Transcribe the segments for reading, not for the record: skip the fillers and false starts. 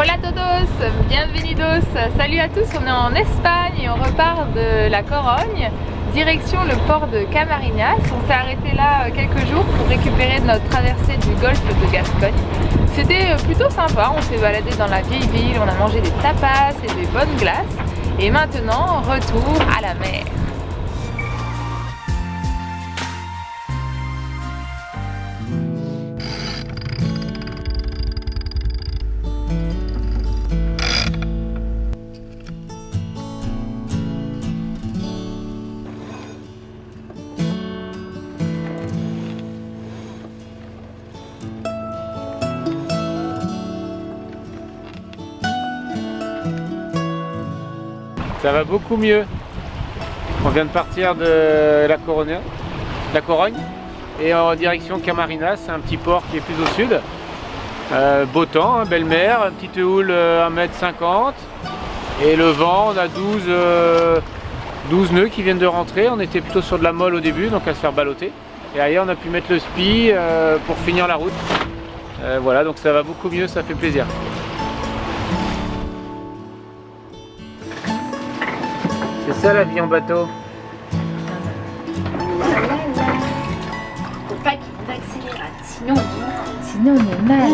Hola todos, bienvenidos, salut à tous, on est en Espagne et on repart de la Corogne, direction le port de Camarinas. On s'est arrêté là quelques jours pour récupérer notre traversée du golfe de Gascogne. C'était plutôt sympa, on s'est baladé dans la vieille ville, on a mangé des tapas et des bonnes glaces. Et maintenant, retour à la mer. Ça va beaucoup mieux. On vient de partir de la Corogne et en direction Camarinas, c'est un petit port qui est plus au sud. Beau temps, hein, belle mer, petite houle 1,50 m et le vent, on a 12 nœuds qui viennent de rentrer. On était plutôt sur de la molle au début, donc à se faire balloter. Et ailleurs on a pu mettre le spi pour finir la route. Voilà, donc ça va beaucoup mieux, ça fait plaisir. C'est ça la vie en bateau. Faut pas qu'il accélère, Sinon on est mal.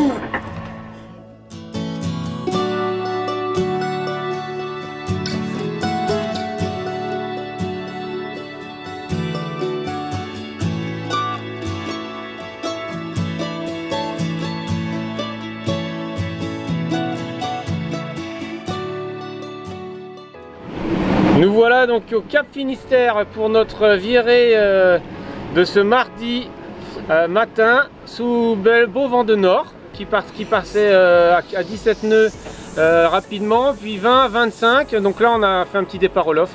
Nous voilà donc au Cap Finistère pour notre virée de ce mardi matin sous beau vent de nord qui passait à 17 nœuds rapidement, puis 20, 25. Donc là on a fait un petit départ Olof.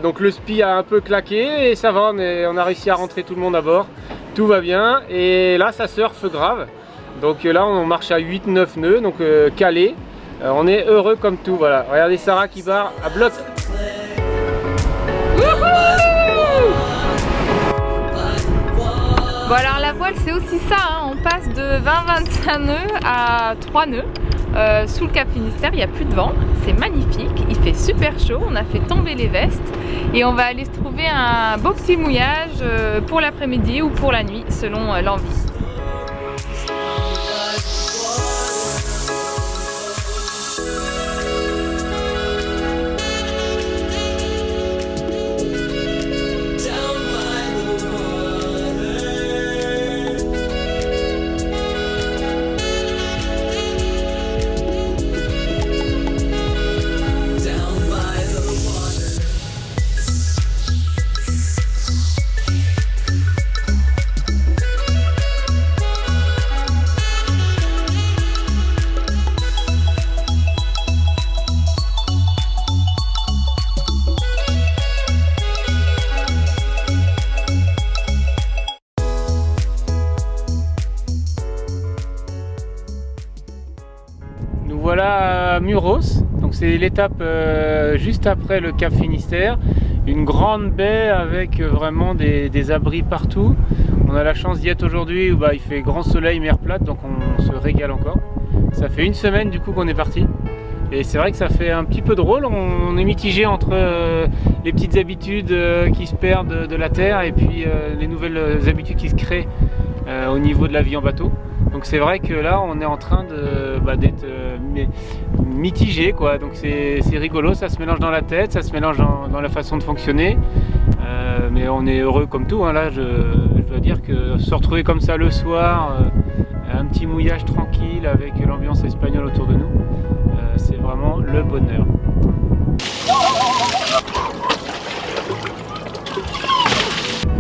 Donc le spi a un peu claqué et ça va, on a réussi à rentrer tout le monde à bord. Tout va bien et là ça surfe grave. Donc là on marche à 8-9 nœuds, donc calé. On est heureux comme tout, voilà. Regardez Sarah qui barre à bloc. Bon alors la voile c'est aussi ça, hein. On passe de 20-25 nœuds à 3 nœuds. Sous le Cap Finistère il n'y a plus de vent, c'est magnifique, il fait super chaud, on a fait tomber les vestes et on va aller se trouver un beau petit mouillage pour l'après-midi ou pour la nuit selon l'envie. Voilà à Muros, donc c'est l'étape juste après le Cap Finistère, une grande baie avec vraiment des abris partout. On a la chance d'y être aujourd'hui où il fait grand soleil, mer plate, donc on se régale encore. Ça fait une semaine du coup qu'on est parti et c'est vrai que ça fait un petit peu drôle, on est mitigé entre les petites habitudes qui se perdent de la terre et puis les nouvelles habitudes qui se créent au niveau de la vie en bateau. Donc c'est vrai que là on est en train d'être mitigé quoi, donc c'est rigolo, ça se mélange dans la tête, ça se mélange dans la façon de fonctionner, mais on est heureux comme tout, hein. Là je dois dire que se retrouver comme ça le soir, un petit mouillage tranquille avec l'ambiance espagnole autour de nous, c'est vraiment le bonheur.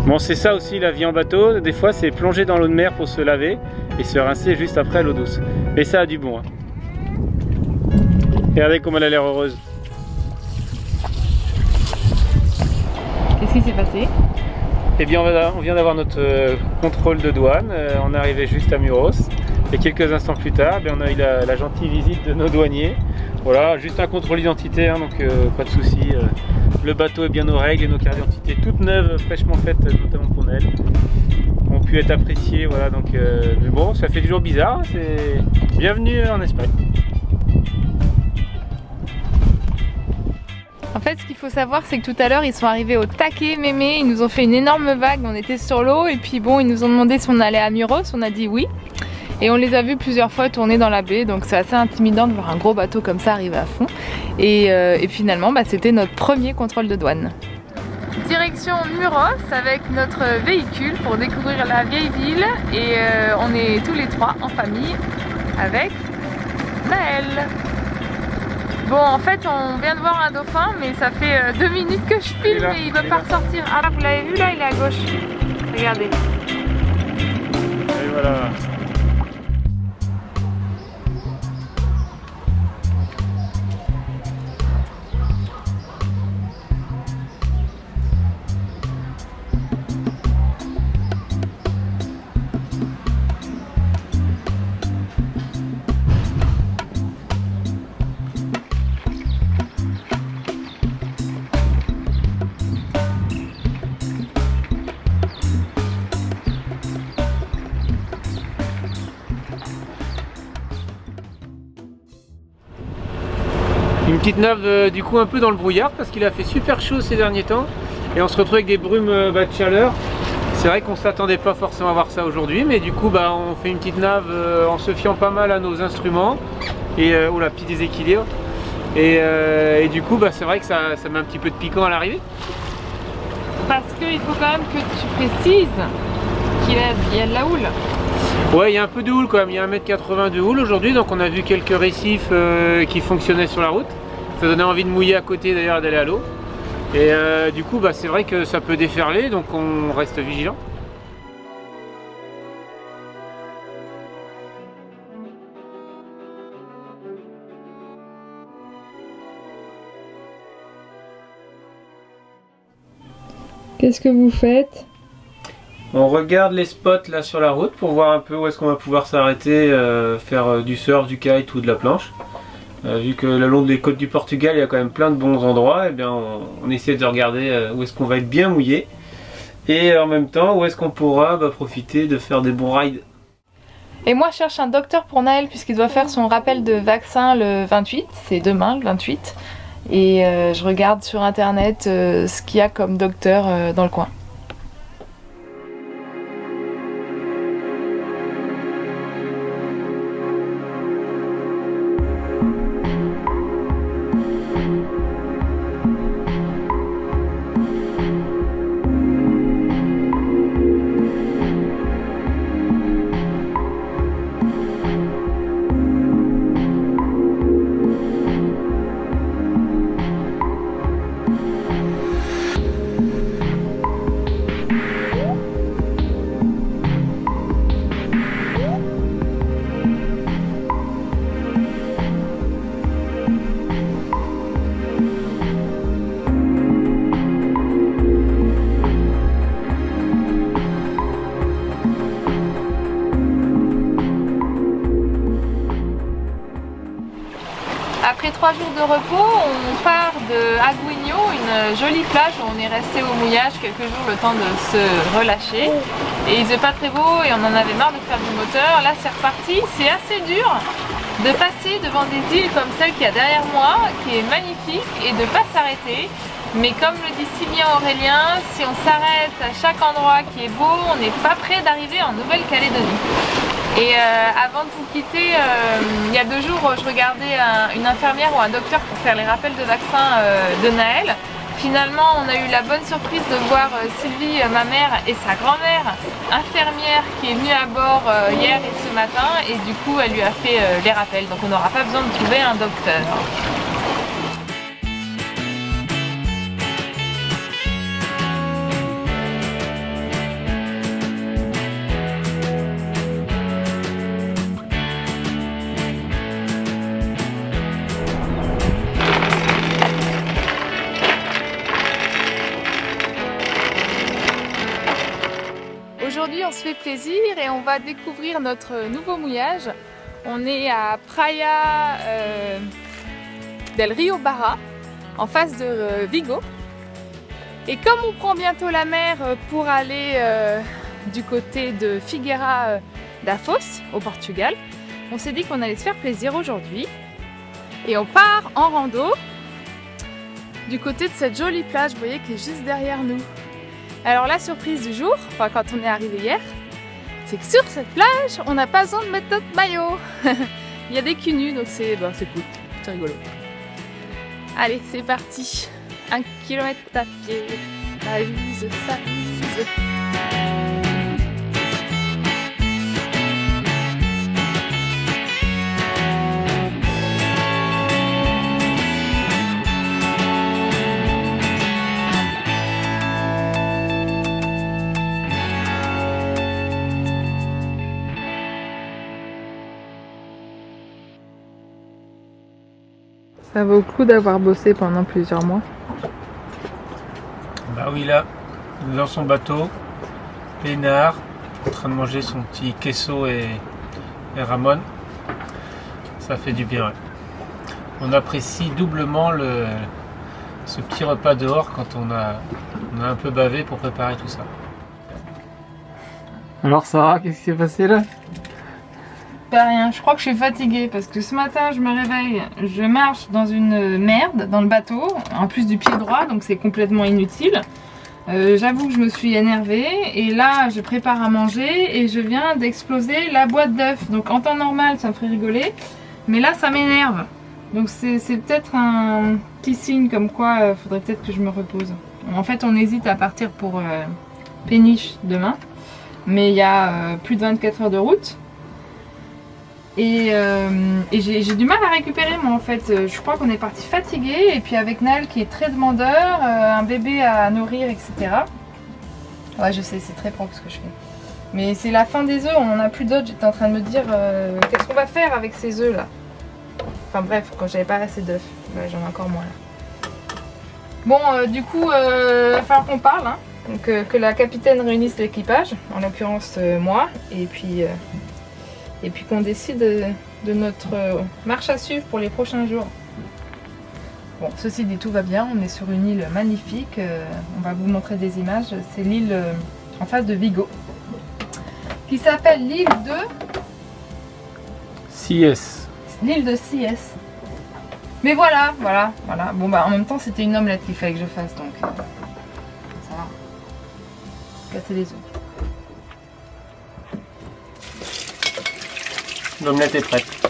Bon, c'est ça aussi la vie en bateau, des fois c'est plonger dans l'eau de mer pour se laver et se rincer juste après à l'eau douce. Et ça a du bon, hein. Regardez comme elle a l'air heureuse. Qu'est-ce qui s'est passé? Eh bien on vient d'avoir notre contrôle de douane, on est arrivé juste à Muros et quelques instants plus tard on a eu la gentille visite de nos douaniers. Voilà, juste un contrôle d'identité, hein, donc pas de souci. Le bateau est bien aux règles et nos cartes d'identité toutes neuves, fraîchement faites, notamment pour Noël, ont pu être appréciées. Voilà, donc, mais bon, ça fait toujours bizarre, c'est bienvenue en Espagne. En fait, ce qu'il faut savoir, c'est que tout à l'heure, ils sont arrivés au taquet mémé, ils nous ont fait une énorme vague, on était sur l'eau, et puis bon, ils nous ont demandé si on allait à Muros, on a dit oui. Et on les a vus plusieurs fois tourner dans la baie, donc c'est assez intimidant de voir un gros bateau comme ça arriver à fond. Et finalement, c'était notre premier contrôle de douane. Direction Muros avec notre véhicule pour découvrir la vieille ville, et on est tous les trois en famille avec Naël. Bon, en fait, on vient de voir un dauphin, mais ça fait 2 minutes que je filme et il veut pas ressortir. Ah là, vous l'avez vu là, il est à gauche. Regardez. Et voilà. Une petite nave du coup un peu dans le brouillard parce qu'il a fait super chaud ces derniers temps et on se retrouve avec des brumes de chaleur. C'est vrai qu'on s'attendait pas forcément à voir ça aujourd'hui, mais du coup on fait une petite nave en se fiant pas mal à nos instruments et oula, petit déséquilibre et du coup c'est vrai que ça met un petit peu de piquant à l'arrivée. Parce qu'il faut quand même que tu précises qu'il y a de la houle. Ouais, il y a un peu de houle quand même, il y a 1,80 m de houle aujourd'hui, donc on a vu quelques récifs qui fonctionnaient sur la route. Ça donnait envie de mouiller à côté d'ailleurs et d'aller à l'eau. Et du coup c'est vrai que ça peut déferler, donc on reste vigilant. Qu'est-ce que vous faites? On regarde les spots là sur la route pour voir un peu où est-ce qu'on va pouvoir s'arrêter, faire du surf, du kite ou de la planche. Vu que le long des côtes du Portugal il y a quand même plein de bons endroits, et bien on essaie de regarder où est-ce qu'on va être bien mouillé et en même temps où est-ce qu'on pourra profiter de faire des bons rides. Et moi je cherche un docteur pour Naël puisqu'il doit faire son rappel de vaccin le 28, c'est demain le 28. Et je regarde sur internet ce qu'il y a comme docteur dans le coin. Après 3 jours de repos, on part de Aguinho, une jolie plage où on est resté au mouillage quelques jours le temps de se relâcher. Et il faisait pas très beau et on en avait marre de faire du moteur. Là c'est reparti, c'est assez dur de passer devant des îles comme celle qu'il y a derrière moi, qui est magnifique, et de pas s'arrêter. Mais comme le dit si bien Aurélien, si on s'arrête à chaque endroit qui est beau, on n'est pas prêt d'arriver en Nouvelle-Calédonie. Et avant de vous quitter, il y a 2 jours, je regardais une infirmière ou un docteur pour faire les rappels de vaccin de Naël. Finalement, on a eu la bonne surprise de voir Sylvie, ma mère, et sa grand-mère infirmière qui est venue à bord hier et ce matin. Et du coup, elle lui a fait les rappels. Donc on n'aura pas besoin de trouver un docteur. Aujourd'hui on se fait plaisir et on va découvrir notre nouveau mouillage. On est à Praia del Rio Barra, en face de Vigo. Et comme on prend bientôt la mer pour aller du côté de Figueira da Foz, au Portugal, on s'est dit qu'on allait se faire plaisir aujourd'hui. Et on part en rando du côté de cette jolie plage, vous voyez, qui est juste derrière nous. Alors la surprise du jour, enfin quand on est arrivé hier, c'est que sur cette plage, on n'a pas besoin de mettre notre maillot. Il y a des culs nus, donc c'est cool, c'est rigolo. Allez, c'est parti. 1 kilomètre à pied, ça use. Ça vaut le coup d'avoir bossé pendant plusieurs mois. Bah oui, là, dans son bateau, peinard, en train de manger son petit queso et ramon. Ça fait du bien, ouais. On apprécie doublement ce petit repas dehors quand on a un peu bavé pour préparer tout ça. Alors Sarah, qu'est-ce qui s'est passé là? Pas rien, je crois que je suis fatiguée parce que ce matin je me réveille, je marche dans une merde dans le bateau, en plus du pied droit, donc c'est complètement inutile. J'avoue que je me suis énervée et là je prépare à manger et je viens d'exploser la boîte d'œufs. Donc en temps normal ça me ferait rigoler, mais là ça m'énerve. Donc c'est peut-être un petit signe comme quoi faudrait peut-être que je me repose. En fait on hésite à partir pour Péniche demain, mais il y a plus de 24 heures de route. Et j'ai du mal à récupérer moi en fait. Je crois qu'on est parti fatigué et puis avec Naël qui est très demandeur, un bébé à nourrir, etc. Ouais, je sais, c'est très propre ce que je fais. Mais c'est la fin des œufs, on en a plus d'autres. J'étais en train de me dire qu'est-ce qu'on va faire avec ces œufs là. Enfin bref, quand j'avais pas assez d'œufs, ouais, j'en ai encore moins là. Bon, du coup, il va falloir qu'on parle, hein. Donc, que la capitaine réunisse l'équipage, en l'occurrence moi, et puis qu'on décide de notre marche à suivre pour les prochains jours. Bon, ceci dit, tout va bien, on est sur une île magnifique, on va vous montrer des images, c'est l'île en face de Vigo, qui s'appelle l'île de... CS. L'île de CS. Mais voilà. Bon bah en même temps c'était une omelette qu'il fallait que je fasse, donc ça va. Casser les œufs. L'omelette est prête.